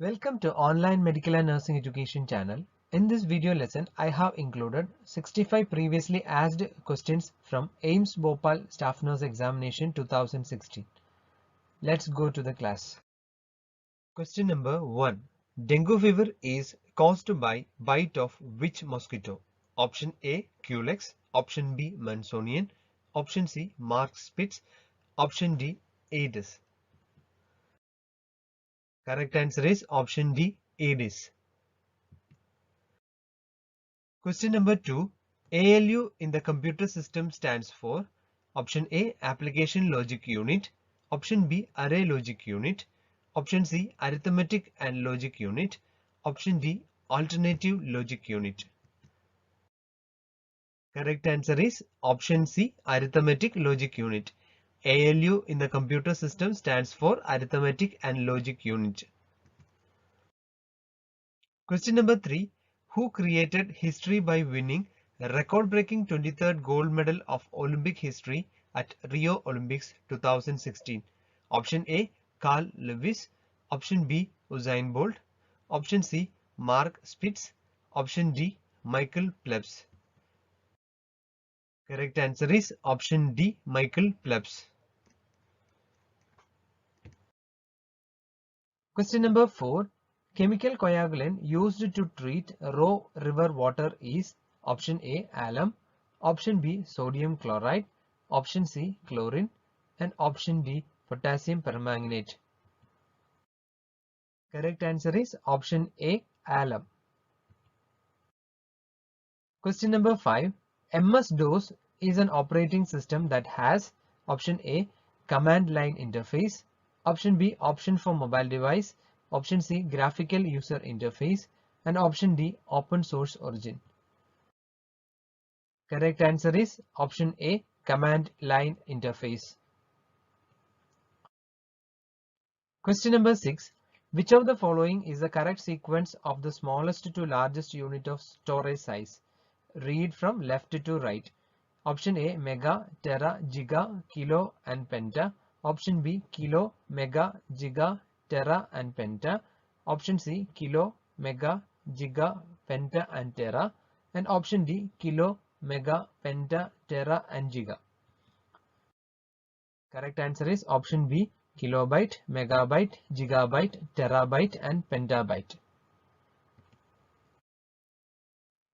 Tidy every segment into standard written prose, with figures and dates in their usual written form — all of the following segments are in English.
Welcome to Online Medical and Nursing Education channel. In this video lesson, I have included 65 previously asked questions from Aiims Bhopal Staff Nurse Examination 2016. Let's go to the class. Question number 1. Dengue fever is caused by bite of which mosquito? Option A. Culex. Option B. Mansonian. Option C. Mark Spitz. Option D. Aedes. Correct answer is option D. Aedes. Question number 2. ALU in the computer system stands for option A. Application Logic Unit. Option B. Array Logic Unit. Option C. Arithmetic and Logic Unit. Option D. Alternative Logic Unit. Correct answer is option C. Arithmetic Logic Unit. ALU in the computer system stands for Arithmetic and Logic Unit. Question number 3. Who created history by winning record-breaking 23rd gold medal of Olympic history at Rio Olympics 2016? Option A. Carl Lewis. Option B. Usain Bolt. Option C. Mark Spitz. Option D. Michael Phelps. Correct answer is option D. Michael Phelps. Question number 4. Chemical coagulant used to treat raw river water is option A. Alum, option B. Sodium chloride, option C. Chlorine, and option D. Potassium permanganate. Correct answer is option A. Alum. Question number 5. MS-DOS is an operating system that has option A. Command line interface, option B. Option for mobile device, option C. Graphical user interface, and option D. Open source origin. Correct answer is option A. Command line interface. Question number 6. Which of the following is the correct sequence of the smallest to largest unit of storage size? Read from left to right. Option A. Mega, tera, giga, kilo and penta. Option B. Kilo, mega, giga, tera and penta. Option C. Kilo, mega, giga, penta and tera. And option D. Kilo, mega, penta, tera and giga. Correct answer is option B. Kilobyte, megabyte, gigabyte, terabyte and pentabyte.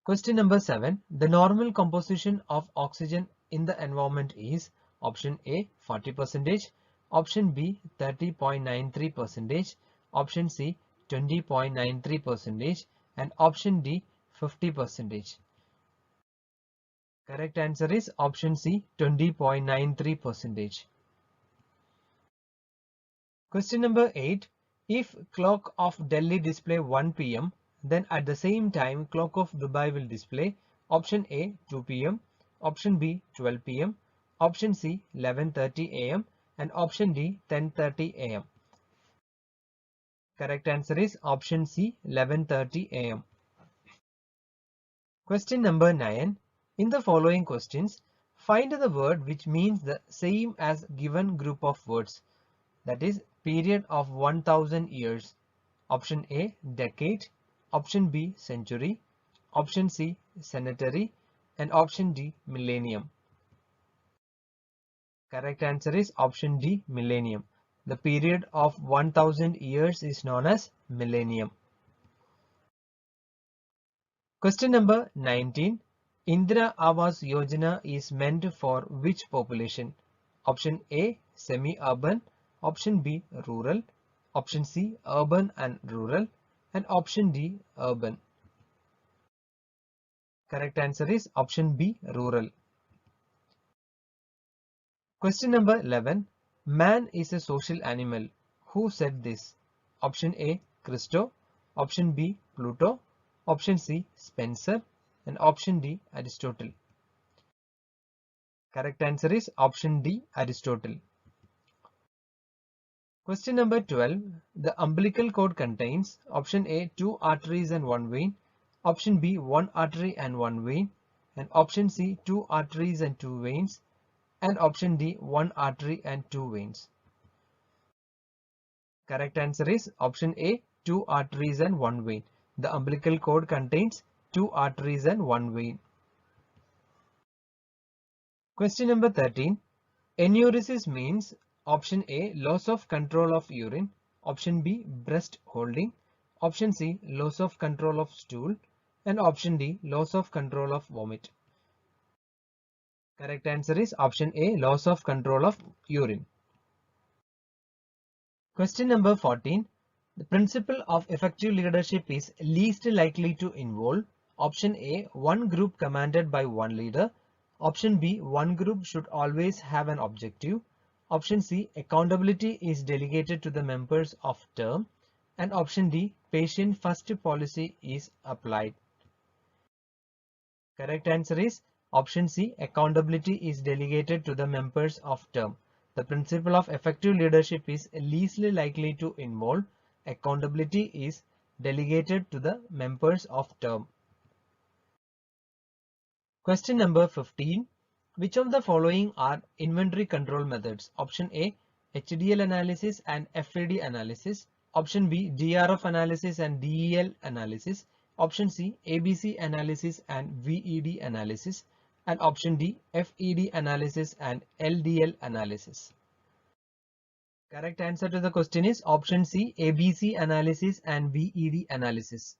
Question number 7. The normal composition of oxygen in the environment is option A 40%, option B 30.93%, option C 20.93% and option D 50%. Correct answer is option C 20.93%. Question number 8. If clock of Delhi display 1 p.m. then at the same time clock of Dubai will display option A 2 p.m. option B 12 p.m. option C 11:30 a.m. and option D 10:30 a.m. Correct answer is option C 11:30 a.m. Question number 9. In the following questions, find the word which means the same as given group of words, that is period of 1000 years. Option A decade, option B century, option C centenary and option D millennium. Correct answer is option D millennium. The period of 1000 years is known as millennium. Question number 19. Indira Awas Yojana is meant for which population? Option A semi-urban, option B rural, option C urban and rural and option D urban. Correct answer is option B rural. Question number 11. Man is a social animal. Who said this? Option A Christo, option B Pluto, option C Spencer and option D Aristotle. Correct answer is option D Aristotle. Question number 12. The umbilical cord contains option A 2 arteries and 1 vein, option B 1 artery and 1 vein, and option C 2 arteries and 2 veins, and option D 1 artery and 2 veins. Correct answer is option A, 2 arteries and 1 vein. The umbilical cord contains 2 arteries and 1 vein. Question number 13. Enuresis means option A, loss of control of urine, option B, breast holding, option C, loss of control of stool, and option D, loss of control of vomit. Correct answer is option A, loss of control of urine. Question number 14. The principle of effective leadership is least likely to involve option A, one group commanded by one leader, option B, one group should always have an objective, option C, accountability is delegated to the members of term, and option D, patient first policy is applied. Correct answer is option C, accountability is delegated to the members of term. The principle of effective leadership is least likely to involve accountability is delegated to the members of term. Question number 15. Which of the following are inventory control methods? Option A, HDL analysis and FAD analysis. Option B, DRF analysis and DEL analysis. Option C, ABC analysis and VED analysis. And option D, FED analysis and LDL analysis. Correct answer to the question is option C, ABC analysis and VED analysis.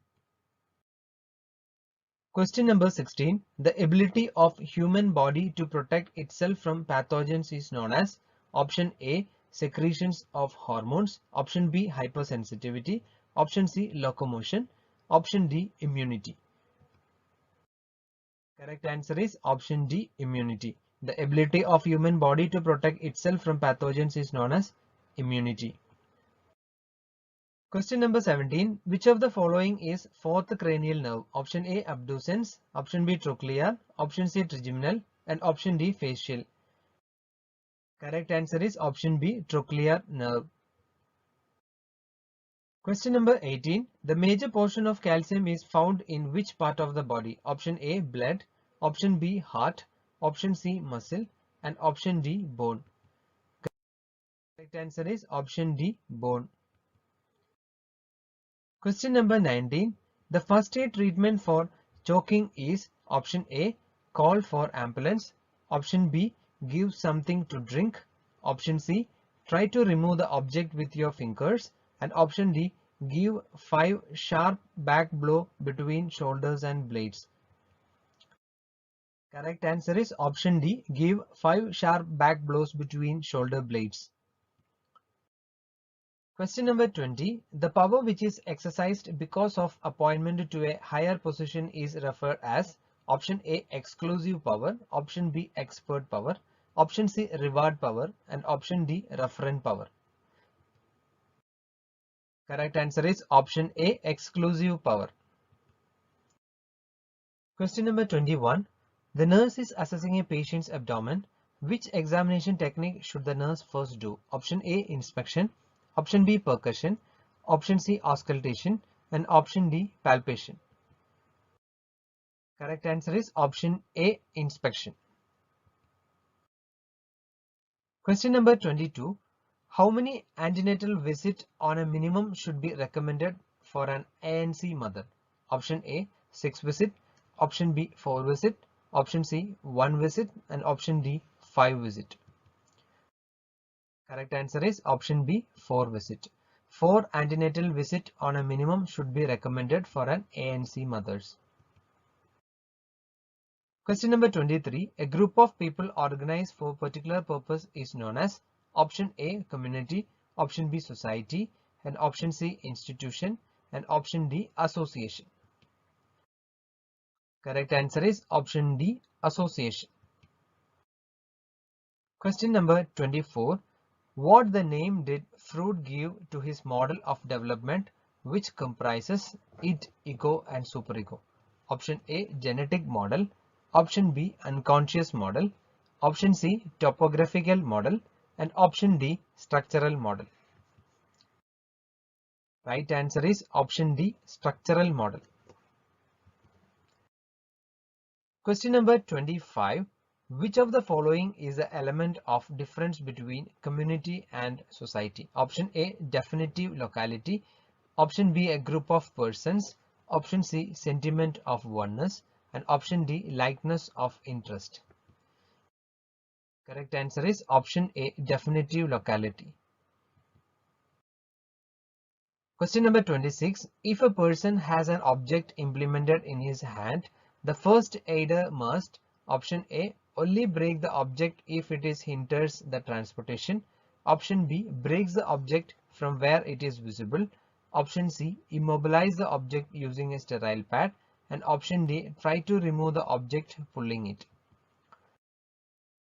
Question number 16. The ability of human body to protect itself from pathogens is known as option A, secretions of hormones, option B, hypersensitivity, option C, locomotion, option D, immunity. Correct answer is option D, immunity. The ability of human body to protect itself from pathogens is known as immunity. Question number 17. Which of the following is fourth cranial nerve? Option A, abducens, option B, trochlear, option C, trigeminal, and option D, facial. Correct answer is option B, trochlear nerve. Question number 18. The major portion of calcium is found in which part of the body? Option A, blood, option B, heart, option C, muscle, and option D, bone. Correct answer is option D, bone. Question number 19. The first aid treatment for choking is option A, call for ambulance, option B, give something to drink, option C, try to remove the object with your fingers, and option D, give 5 sharp back blow between shoulders and blades. Correct answer is option D, give 5 sharp back blows between shoulder blades. Question number 20. The power which is exercised because of appointment to a higher position is referred as option A, exclusive power, option B, expert power, option C, reward power, and option D, referent power. Correct answer is option A, exclusive power. Question number 21. The nurse is assessing a patient's abdomen. Which examination technique should the nurse first do? Option A, inspection, option B, percussion, option C, auscultation, and option D, palpation. Correct answer is option A, inspection. Question number 22. How many antenatal visits on a minimum should be recommended for an ANC mother? Option A, 6 visits, option B, 4 visits, option C, 1 visit, and option D, 5 visits. Correct answer is option B, 4 visit. 4 antenatal visit on a minimum should be recommended for an ANC mothers. Question number 23. A group of people organized for a particular purpose is known as option A, community, option B, society, and option C, institution, and option D, association. Correct answer is option D, association. Question number 24. What the name did Freud give to his model of development, which comprises id, ego, and superego? Option A, genetic model, option B, unconscious model, option C, topographical model, and option D, structural model. Right answer is option D, structural model. Question number 25. Which of the following is the element of difference between community and society? Option A, definitive locality. Option B, a group of persons. Option C, sentiment of oneness. And option D, likeness of interest. Correct answer is option A, definitive locality. Question number 26. If a person has an object implemented in his hand, the first aider must, option A, only break the object if it is hinders the transportation. Option B, breaks the object from where it is visible. Option C, immobilize the object using a sterile pad. And option D, try to remove the object pulling it.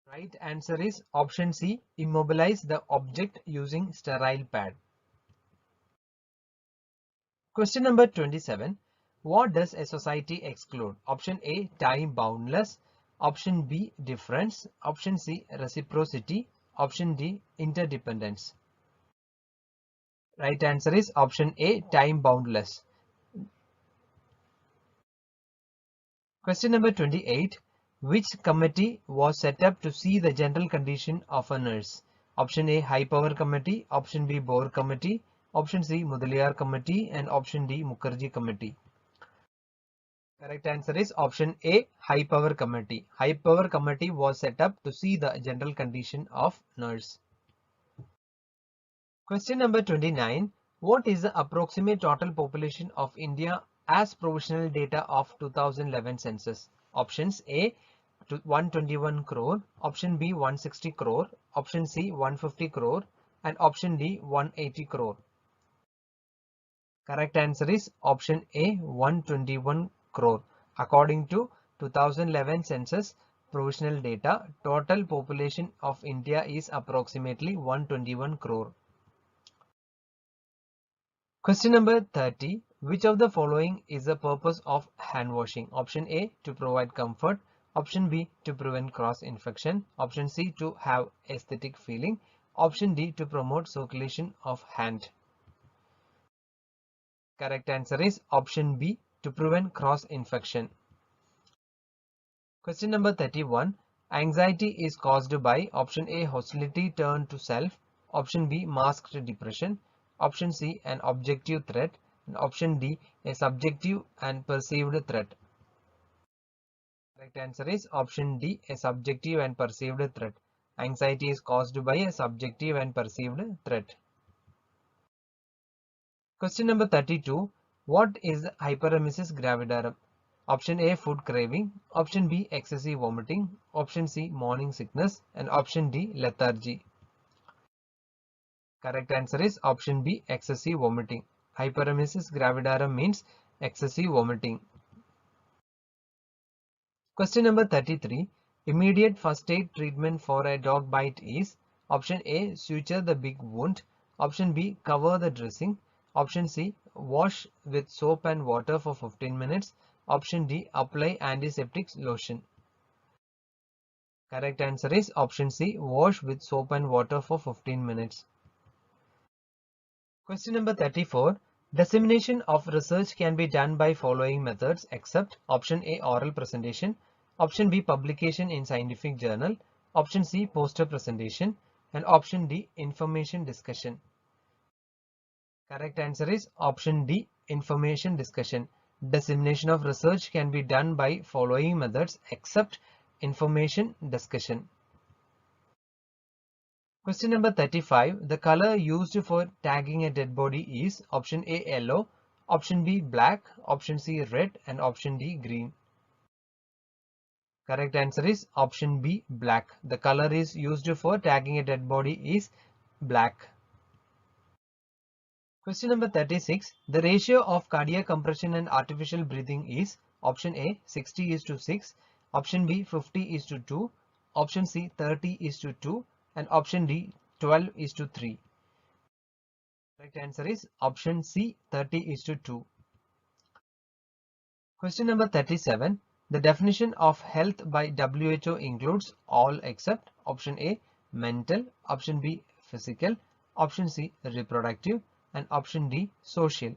Right answer is option C, immobilize the object using sterile pad. Question number 27. What does a society exclude? Option A, time boundless. Option B, difference. Option C, reciprocity. Option D, interdependence. Right answer is option A, time boundless. Question number 28. Which committee was set up to see the general condition of a nurse? Option A, High Power Committee. Option B, Bohr Committee. Option C, Mudaliar Committee. And option D, Mukherjee Committee. Correct answer is option A, High Power Committee. High Power Committee was set up to see the general condition of nurse. Question number 29. What is the approximate total population of India as provisional data of 2011 census? Options A, 121 crore, option B, 160 crore, option C, 150 crore, and option D, 180 crore. Correct answer is option A, 121 crore. According to 2011 census provisional data, total population of India is approximately 121 crore. Question number 30. Which of the following is the purpose of hand washing? Option A, to provide comfort. Option B, to prevent cross infection. Option C, to have aesthetic feeling. Option D, to promote circulation of hand. Correct answer is option B, to prevent cross infection. Question number 31. Anxiety is caused by option A, hostility turned to self. Option B, masked depression. Option C, an objective threat. And option D, a subjective and perceived threat. Correct answer is option D, a subjective and perceived threat. Anxiety is caused by a subjective and perceived threat. Question number 32. What is hyperemesis gravidarum? Option A, food craving. Option B, excessive vomiting. Option C, morning sickness. And option D, lethargy. Correct answer is option B, excessive vomiting. Hyperemesis gravidarum means excessive vomiting. Question number 33. Immediate first aid treatment for a dog bite is option A, suture the big wound. Option B, cover the dressing. Option C, wash with soap and water for 15 minutes. Option D, apply antiseptic lotion. Correct answer is option C, wash with soap and water for 15 minutes. Question number 34. Dissemination of research can be done by following methods except option A, oral presentation, option B, publication in scientific journal, option C, poster presentation, and option D, information discussion. Correct answer is option D, information discussion. Dissemination of research can be done by following methods except information discussion. Question number 35. The color used for tagging a dead body is option A, yellow, option B, black, option C, red, and option D, green. Correct answer is option B, black. The color is used for tagging a dead body is black. Question number 36. The ratio of cardiac compression and artificial breathing is option A, 60:6, option B, 50:2, option C, 30:2, and option D, 12:3. Correct answer is option C, 30:2. Question number 37. The definition of health by WHO includes all except option A, mental, option B, physical, option C, reproductive, and option D, social.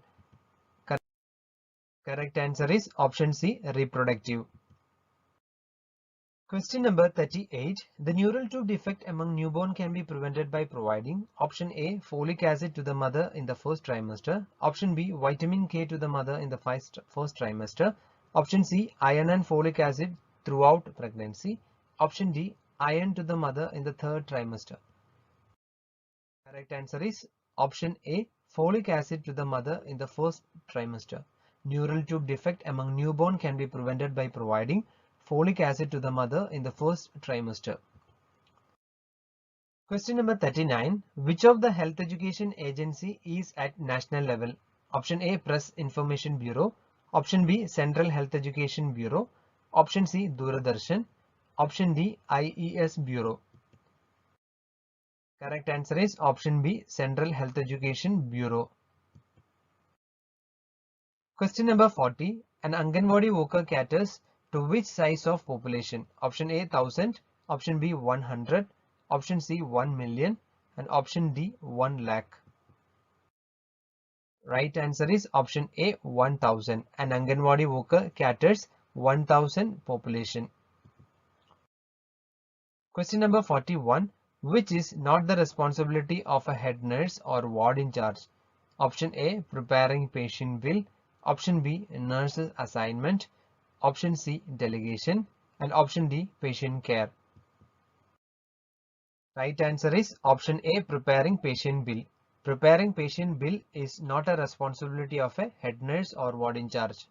Correct answer is option C, reproductive. Question number 38. The neural tube defect among newborn can be prevented by providing option A, folic acid to the mother in the first trimester, option B, vitamin K to the mother in the first trimester, option C, iron and folic acid throughout pregnancy, option D, iron to the mother in the third trimester. Correct answer is option A, folic acid to the mother in the first trimester. Neural tube defect among newborn can be prevented by providing folic acid to the mother in the first trimester. Question number 39. Which of the health education agency is at national level? Option A, Press Information Bureau. Option B, Central Health Education Bureau. Option C, Doordarshan. Option D, IES Bureau. Correct answer is option B, Central Health Education Bureau. Question number 40. An Anganwadi worker caters to which size of population? Option A, 1000. Option B, 100. Option C, 1 million. And option D, 1 lakh. Right answer is option A, 1000. An Anganwadi worker caters 1000 population. Question number 41. Which is not the responsibility of a head nurse or ward in charge? Option A, preparing patient bill. Option B, nurse's assignment. Option C, delegation. And option D, patient care. Right answer is option A, preparing patient bill. Preparing patient bill is not a responsibility of a head nurse or ward in charge.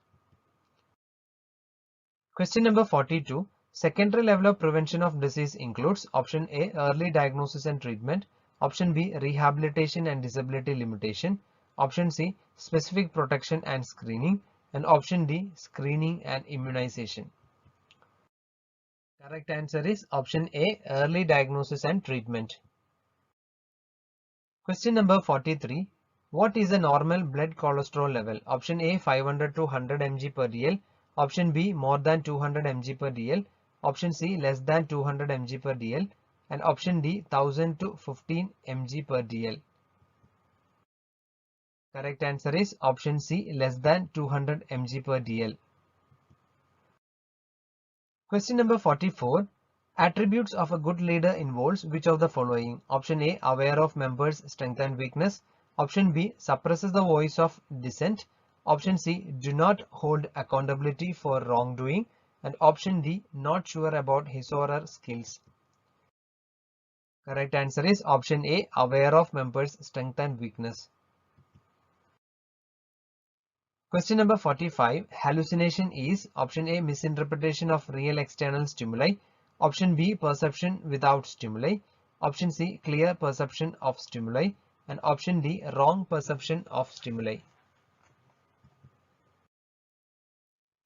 Question number 42. Secondary level of prevention of disease includes option A, early diagnosis and treatment, option B, rehabilitation and disability limitation, option C, specific protection and screening, and option D, screening and immunization. Correct answer is option A, early diagnosis and treatment. Question number 43. What is the normal blood cholesterol level? Option A, 500 to 100 mg per dl. Option B, more than 200 mg per dl. Option C, less than 200 mg per dl. And option D, 1000 to 15 mg per dl. Correct answer is option C, less than 200 mg per dl. Question number 44. Attributes of a good leader involves which of the following? Option A, aware of members' strength and weakness. Option B, suppresses the voice of dissent. Option C, do not hold accountability for wrongdoing. And option D, not sure about his or her skills. Correct answer is option A, aware of members' strength and weakness. Question number 45. Hallucination is option A, misinterpretation of real external stimuli. Option B, perception without stimuli. Option C, clear perception of stimuli. And option D, wrong perception of stimuli.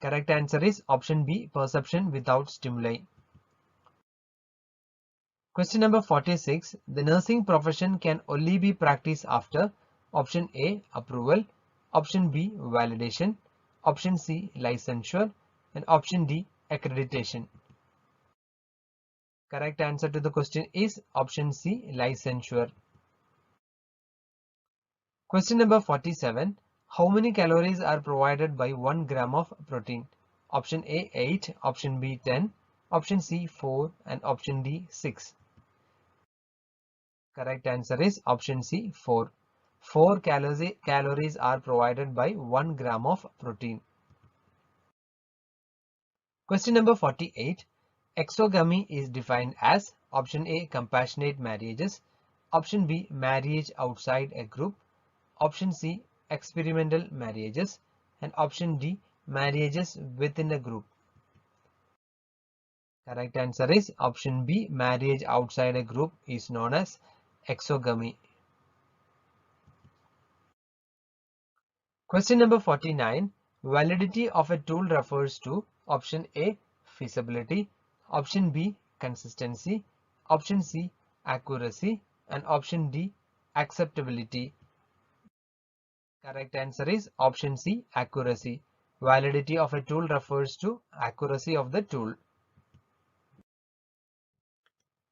Correct answer is option B, perception without stimuli. Question number 46. The nursing profession can only be practiced after option A, approval, option B, validation, option C, licensure, and option D, accreditation. Correct answer to the question is option C, licensure. Question number 47. How many calories are provided by 1 gram of protein? Option A, 8, option B, 10, option C, 4, and option D, 6. Correct answer is option C, 4. 4 calories are provided by 1 gram of protein. Question number 48. Exogamy is defined as option A, compassionate marriages, option B, marriage outside a group, option C, experimental marriages, and option D, marriages within a group. Correct answer is option B, marriage outside a group is known as exogamy. Question number 49. Validity of a tool refers to option A, feasibility, option B, consistency, option C, accuracy, and option D, acceptability. Correct answer is option C, accuracy. Validity of a tool refers to accuracy of the tool.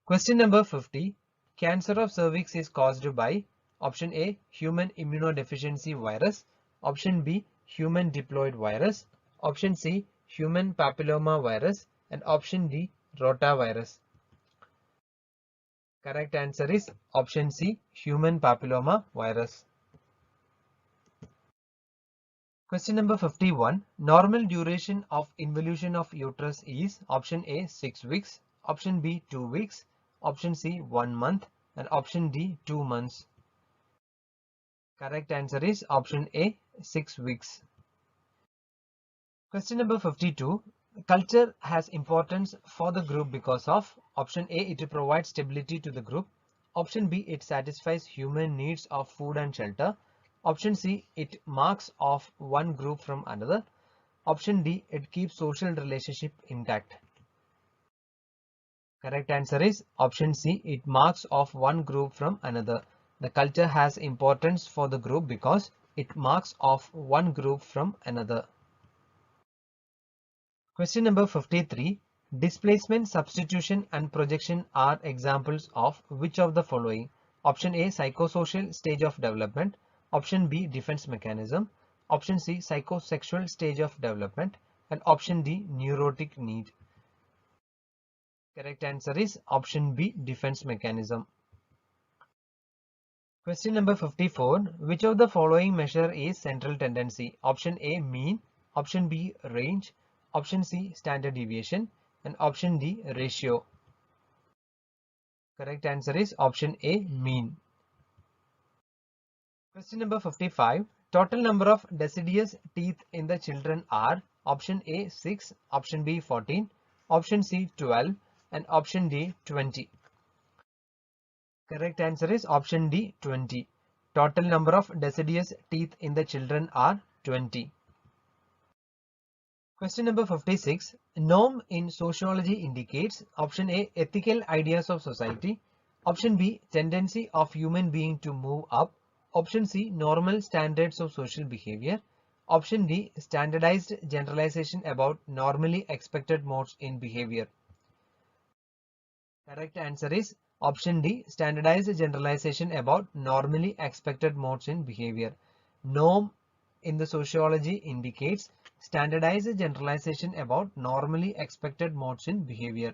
Question number 50. Cancer of cervix is caused by option A, human immunodeficiency virus, option B, human diploid virus, option C, human papilloma virus, and option D, rotavirus. Correct answer is option C, human papilloma virus. Question number 51. Normal duration of involution of uterus is option A 6 weeks, option B 2 weeks, option C 1 month, and option D 2 months. Correct answer is option A 6 weeks. Question number 52. Culture has importance for the group because of option A, it provides stability to the group, option B, it satisfies human needs of food and shelter, option C, it marks off one group from another, option D, it keeps social relationship intact. Correct answer is option C, it marks off one group from another. The culture has importance for the group because it marks off one group from another. Question number 53. Displacement, substitution and projection are examples of which of the following? Option A, psychosocial stage of development. Option B, defense mechanism. Option C, psychosexual stage of development. And option D, neurotic need. Correct answer is option B, defense mechanism. Question number 54. Which of the following measure is central tendency? Option A, mean. Option B, range. Option C, standard deviation, and option D, ratio. Correct answer is option A, mean. Question number 55. Total number of deciduous teeth in the children are option A 6, option B 14, option C 12, and option D 20. Correct answer is option D 20. Total number of deciduous teeth in the children are 20. Question number 56. Norm in sociology indicates option A, ethical ideas of society, option B, tendency of human being to move up, option C, normal standards of social behavior, option D, standardized generalization about normally expected modes in behavior. Correct answer is option D, standardized generalization about normally expected modes in behavior. Norm in the sociology indicates standardized generalization about normally expected modes in behavior.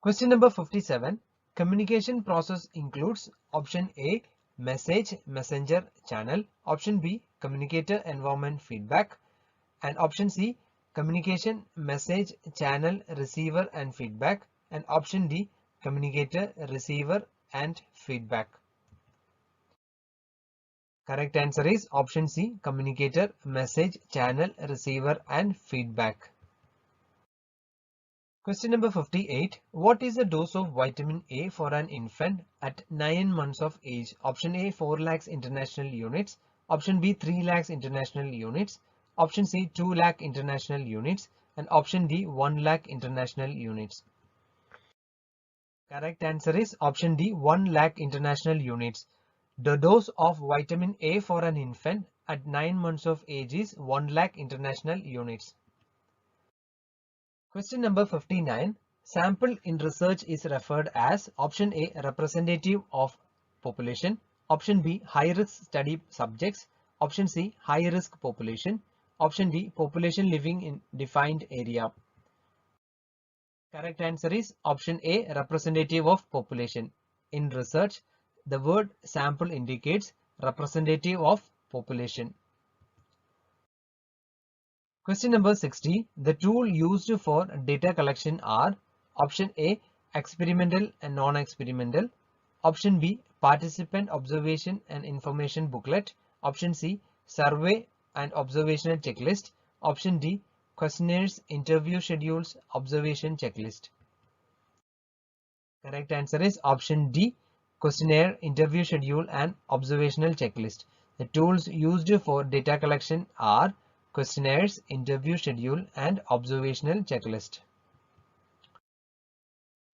Question number 57. Communication process includes option A, message, messenger, channel, option B, communicator, environment, feedback, and option C, communication, message, channel, receiver, and feedback, and option D, communicator, receiver, and feedback. Correct answer is option C, communicator, message, channel, receiver, and feedback. Question number 58. What is the dose of vitamin A for an infant at 9 months of age? Option A, 4 lakhs international units. Option B, 3 lakhs international units. Option C, 2 lakh international units. And option D, 1 lakh international units. Correct answer is option D, 1 lakh international units. The dose of vitamin A for an infant at 9 months of age is 1 lakh international units. Question number 59. Sample in research is referred as option A, representative of population, option B, high risk study subjects, option C, high risk population, option D, population living in defined area. Correct answer is option A, representative of population. In research, the word sample indicates representative of population. Question number 60. The tool used for data collection are option A, experimental and non-experimental, option B, participant observation and information booklet, option C, survey and observational checklist, option D, questionnaires, interview schedules, observation checklist. Correct answer is option D, questionnaire, interview schedule, and observational checklist. The tools used for data collection are questionnaires, interview schedule, and observational checklist.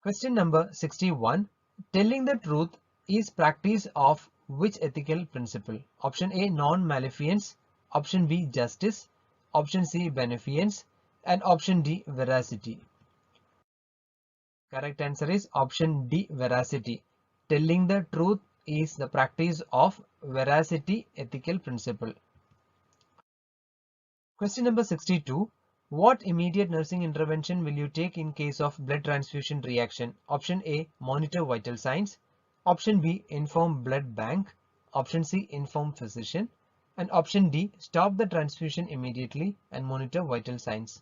Question number 61. Telling the truth is practice of which ethical principle? Option A, non-maleficence, option B, justice, option C, beneficence, and option D, veracity. Correct answer is option D, veracity. Telling the truth is the practice of veracity ethical principle. Question number 62. What immediate nursing intervention will you take in case of blood transfusion reaction? Option A, monitor vital signs. Option B, inform blood bank. Option C, inform physician. And option D, stop the transfusion immediately and monitor vital signs.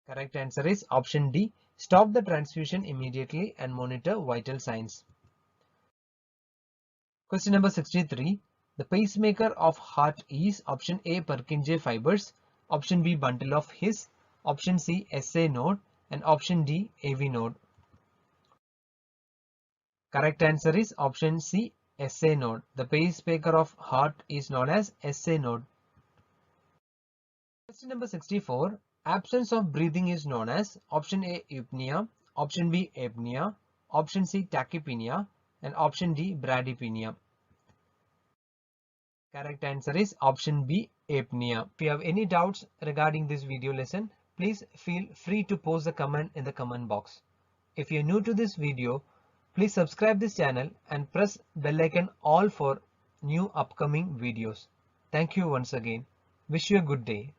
Correct answer is option D, stop the transfusion immediately and monitor vital signs. Question number 63. The pacemaker of heart is option A, Purkinje fibers, option B, bundle of His, option C, SA node, and option D, AV node. Correct answer is option C, SA node. The pacemaker of heart is known as SA node. Question number 64. Absence of breathing is known as option A, eupnea, option B, apnea, option C, tachypnea, and option D, bradypnea. Correct answer is option B, apnea. If you have any doubts regarding this video lesson, please feel free to post a comment in the comment box. If you are new to this video, please subscribe this channel and press bell icon all for new upcoming videos. Thank you once again. Wish you a good day.